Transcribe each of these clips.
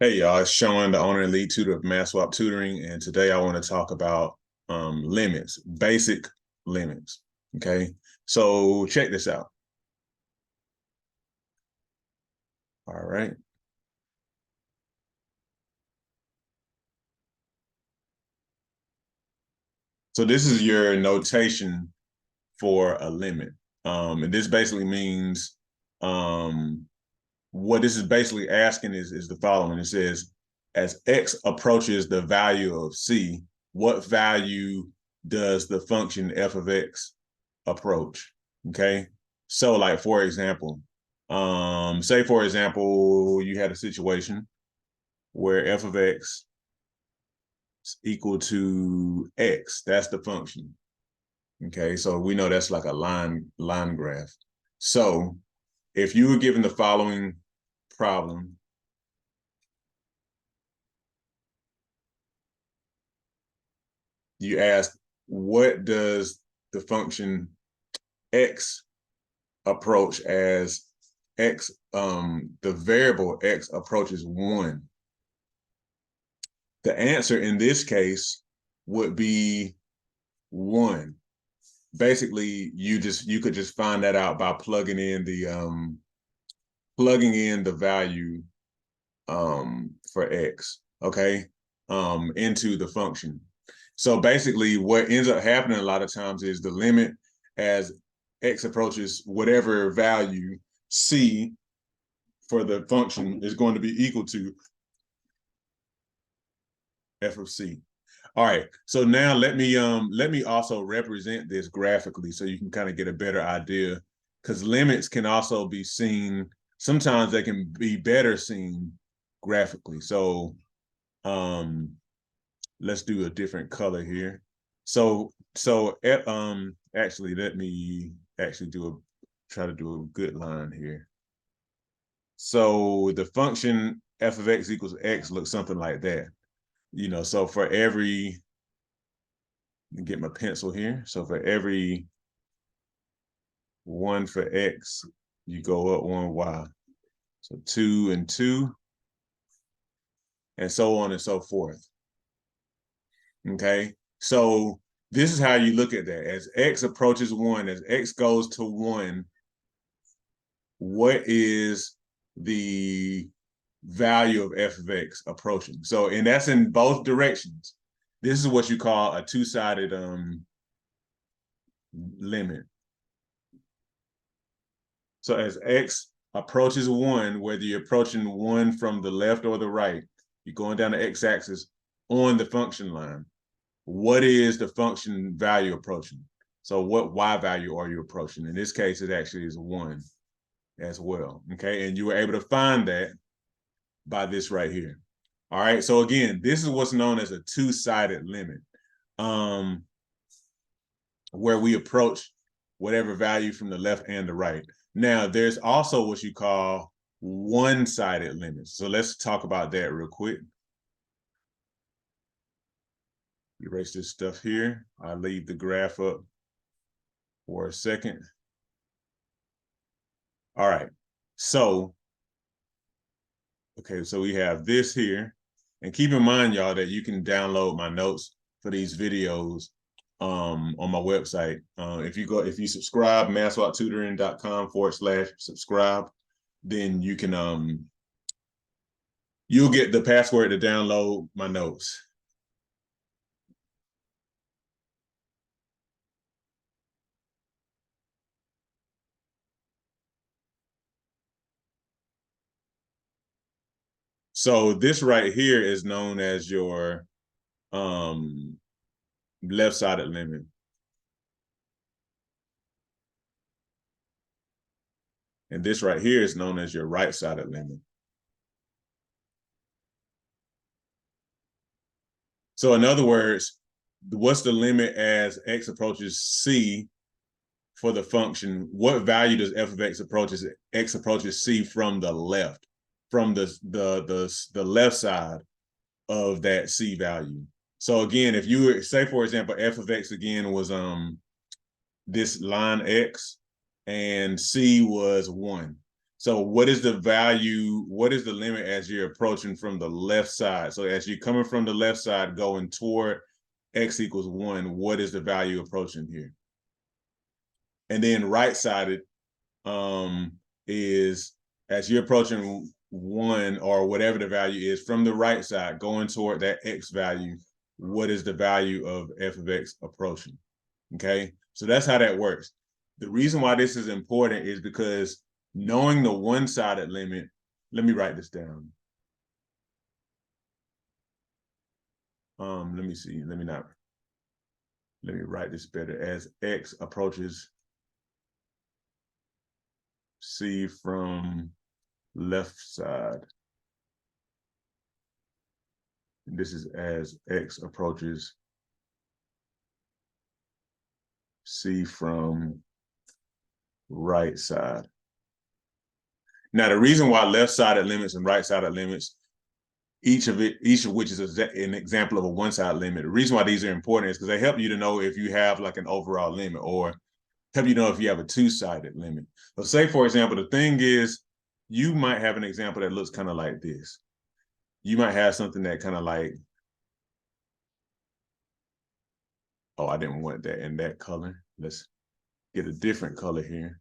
Hey y'all, it's Sean, the owner and lead tutor of MathSwap Tutoring, and today I want to talk about limits, basic limits. Okay, so check this out. All right. So this is your notation for a limit. And this basically means what this is basically asking is the following. It says, as x approaches the value of c, what value does the function f of x approach? Okay. So like, for example, say for example, you had a situation where f of x is equal to x. That's the function. Okay. So we know that's like a line graph. So if you were given the following problem, you ask, what does the function x approach as x, the variable x approaches 1? The answer in this case would be 1. Basically, you could just find that out by plugging in the value for x, okay, into the function. So basically, what ends up happening a lot of times is the limit as x approaches whatever value c for the function is going to be equal to f of c. All right, so now let me also represent this graphically so you can kind of get a better idea, because limits can also be seen, sometimes they can be better seen graphically. So let's do a different color here. So actually let me actually try to do a good line here. So the function f of x equals x looks something like that. So for every, get my pencil here. So for every 1 for x, you go up 1 y. So 2 and 2, and so on and so forth. Okay, so this is how you look at that. As x approaches 1, as x goes to 1, what is the value of f of x approaching? So, and that's in both directions. This is what you call a two-sided limit. So as x approaches 1, whether you're approaching 1 from the left or the right, you're going down the x-axis on the function line. What is the function value approaching? So what y value are you approaching? In this case, it actually is 1 as well. Okay, and you were able to find that by this right here. All right, so again, this is what's known as a two-sided limit, where we approach whatever value from the left and the right. Now, there's also what you call one-sided limits. So let's talk about that real quick. Erase this stuff here. I'll leave the graph up for a second. All right. So, okay, so we have this here. And keep in mind, y'all, that you can download my notes for these videos on my website. If you subscribe, mathswaptutoring.com/subscribe, then you can you'll get the password to download my notes. So this right here is known as your left-sided limit. And this right here is known as your right-sided limit. So in other words, what's the limit as x approaches c for the function? What value does f of x approaches c from the left, from the left side of that c value? So again, if you were, say for example, f of x again was this line x, and c was 1. So what is the value? What is the limit as you're approaching from the left side? So as you're coming from the left side, going toward x equals 1, what is the value approaching here? And then right-sided is as you're approaching 1 or whatever the value is from the right side, going toward that x value, what is the value of f of x approaching? Okay, so that's how that works. The reason why this is important is because knowing the one-sided limit, let me write this down. Let me see, let me write this better. As x approaches c from left side. And this is as x approaches c from right side. Now, the reason why left-sided limits and right-sided limits, each of which is an example of a one-sided limit, the reason why these are important is because they help you to know if you have like an overall limit, or help you know if you have a two-sided limit. So say, for example, the thing is, you might have an example that looks kind of like this. You might have something that kind of like, oh, I didn't want that in that color. Let's get a different color here.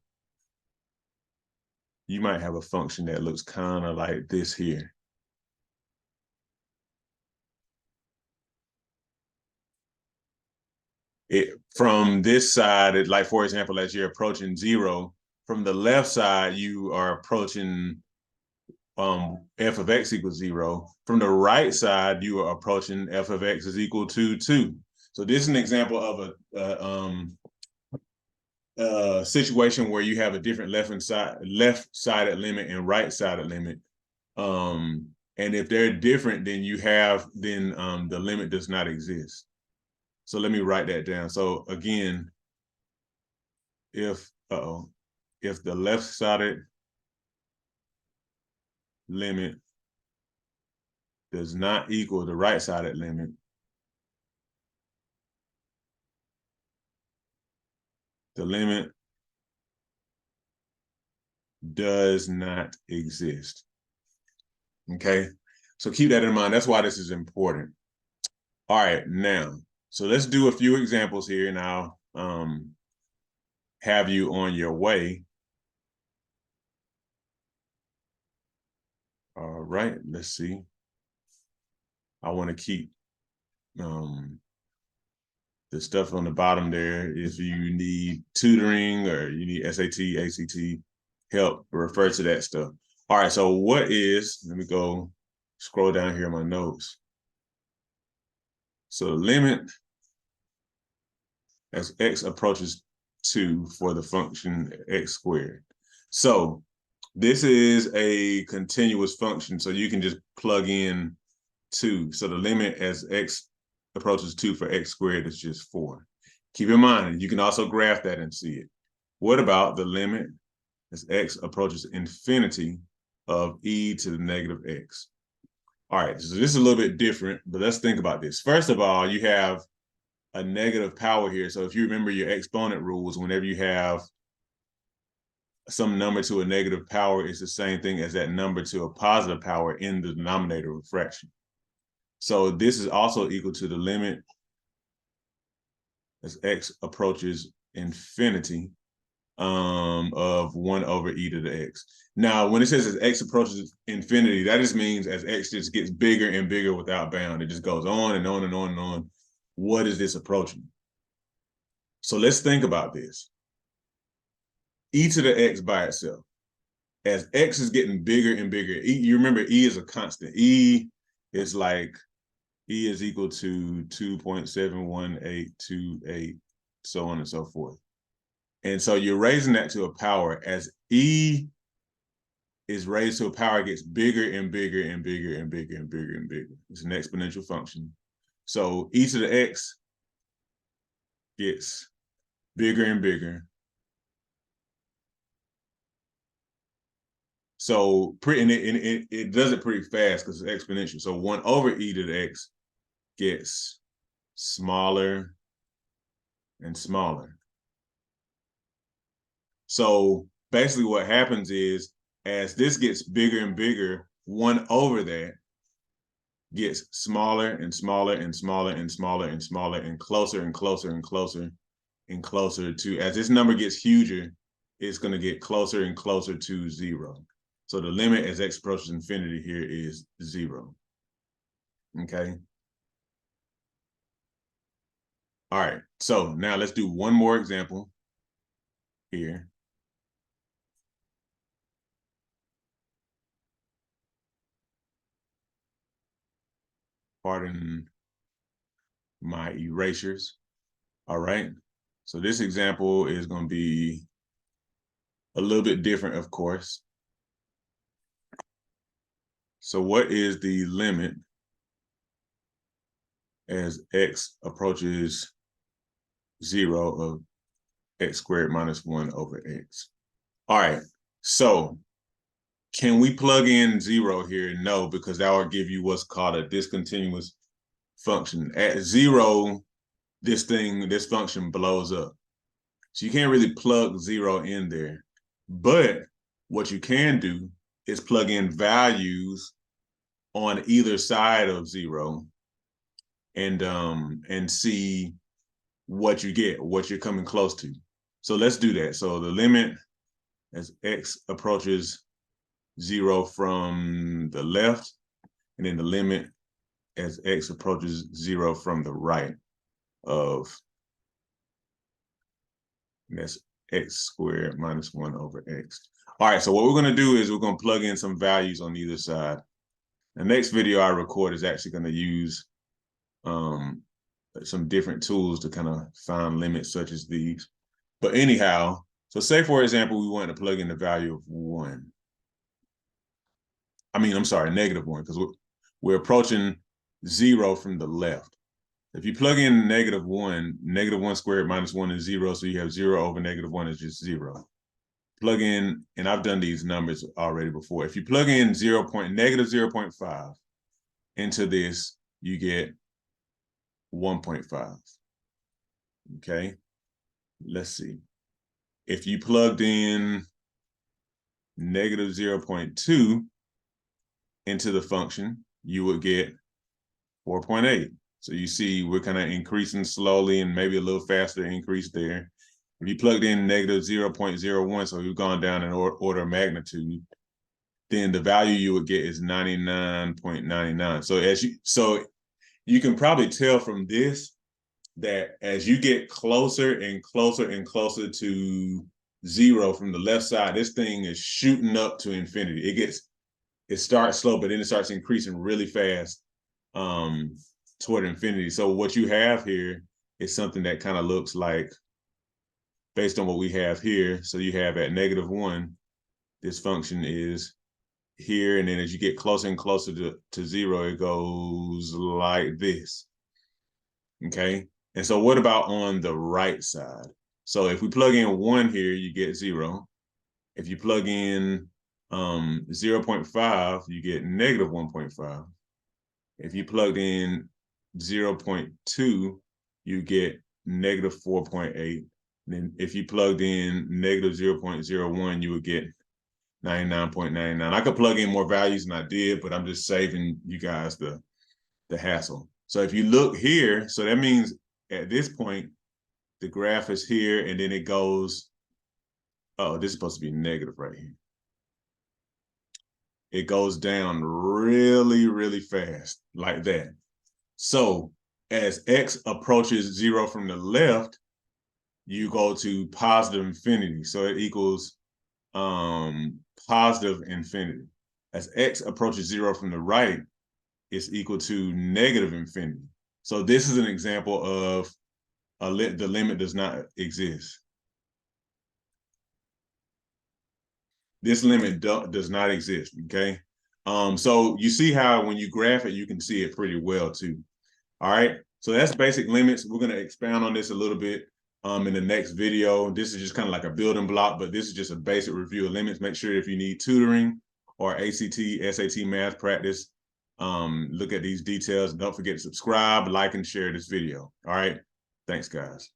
You might have a function that looks kind of like this here. From this side, like, for example, as you're approaching 0, from the left side, you are approaching f of x equals 0. From the right side, you are approaching f of x is equal to 2. So this is an example of a situation where you have a different left-sided limit and right-sided limit. And if they're different, then the limit does not exist. So let me write that down. So again, if the left-sided limit does not equal the right-sided limit, the limit does not exist. Okay, so keep that in mind. That's why this is important. All right, now, so let's do a few examples here, and I'll have you on your way. All right, let's see. I want to keep the stuff on the bottom there. If you need tutoring or you need SAT, ACT help, refer to that stuff. All right, so let me go scroll down here in my notes. So the limit as x approaches 2 for the function x squared. So this is a continuous function, so you can just plug in 2. So the limit as x approaches 2 for x squared is just 4. Keep in mind, you can also graph that and see it. What about the limit as x approaches infinity of e to the negative x? All right, so this is a little bit different, but let's think about this. First of all, you have a negative power here. So if you remember your exponent rules, whenever you have some number to a negative power, it's the same thing as that number to a positive power in the denominator of a fraction. So this is also equal to the limit as x approaches infinity of 1 over e to the x. Now, when it says as x approaches infinity, that just means as x just gets bigger and bigger without bound. It just goes on and on and on and on. What is this approaching? So let's think about this. E to the x by itself. As x is getting bigger and bigger, you remember e is a constant. E is equal to 2.71828, so on and so forth. And so you're raising that to a power. As e is raised to a power, it gets bigger and bigger and bigger and bigger and bigger and bigger. It's an exponential function. So e to the x gets bigger and bigger. So it does it pretty fast because it's exponential. So 1 over e to the x gets smaller and smaller. So basically what happens is as this gets bigger and bigger, 1 over that gets smaller and smaller and smaller and smaller and smaller and closer and closer and closer and closer to, as this number gets huger, it's going to get closer and closer to 0. So the limit as x approaches infinity here is 0. Okay. All right. So now let's do one more example here. Pardon my erasures. All right. So this example is going to be a little bit different, of course. So what is the limit as x approaches 0 of x squared minus 1 over x? All right. So can we plug in 0 here? No, because that will give you what's called a discontinuous function. At 0, this function blows up. So you can't really plug 0 in there. But what you can do is plug in values on either side of 0 and see what you get, what you're coming close to. So let's do that. So the limit as x approaches 0 from the left, and then the limit as x approaches 0 from the right of, that's x squared minus 1 over x. All right, so what we're going to do is we're going to plug in some values on either side. The next video I record is actually going to use some different tools to kind of find limits such as these. But anyhow, so say, for example, we want to plug in the value of 1. I mean, I'm sorry, -1, because we're approaching 0 from the left. If you plug in -1, -1 squared minus 1 is 0, so you have 0 over -1 is just 0. Plug in, and I've done these numbers already before. If you plug in -0.5 into this, you get 1.5. Okay, let's see. If you plugged in -0.2 into the function, you would get 4.8. So you see we're kind of increasing slowly and maybe a little faster increase there. If you plugged in -0.01, so we've gone down in order of magnitude, then the value you would get is 99.99. So you can probably tell from this that as you get closer and closer and closer to 0 from the left side, this thing is shooting up to infinity. It starts slow, but then it starts increasing really fast toward infinity. So what you have here is something that kind of looks like, based on what we have here. So you have at -1, this function is here, and then as you get closer and closer to 0, it goes like this. Okay. And so what about on the right side? So if we plug in 1 here, you get 0. If you plug in 0.5, you get -1.5. If you plugged in 0.2, you get -4.8. Then if you plugged in -0.01, you would get 99.99. I could plug in more values than I did, but I'm just saving you guys the hassle. So if you look here, so that means at this point, the graph is here, and then it goes, oh, this is supposed to be negative right here. It goes down really, really fast like that. So as x approaches 0 from the left, you go to positive infinity. So it equals positive infinity. As x approaches 0 from the right, it's equal to negative infinity. So this is an example of the limit does not exist. This limit does not exist, okay? So you see how when you graph it, you can see it pretty well too. All right, so that's basic limits. We're gonna expound on this a little bit in the next video. This is just kind of like a building block, but this is just a basic review of limits. Make sure if you need tutoring or ACT, SAT math practice, look at these details. Don't forget to subscribe, like, and share this video. All right, thanks guys.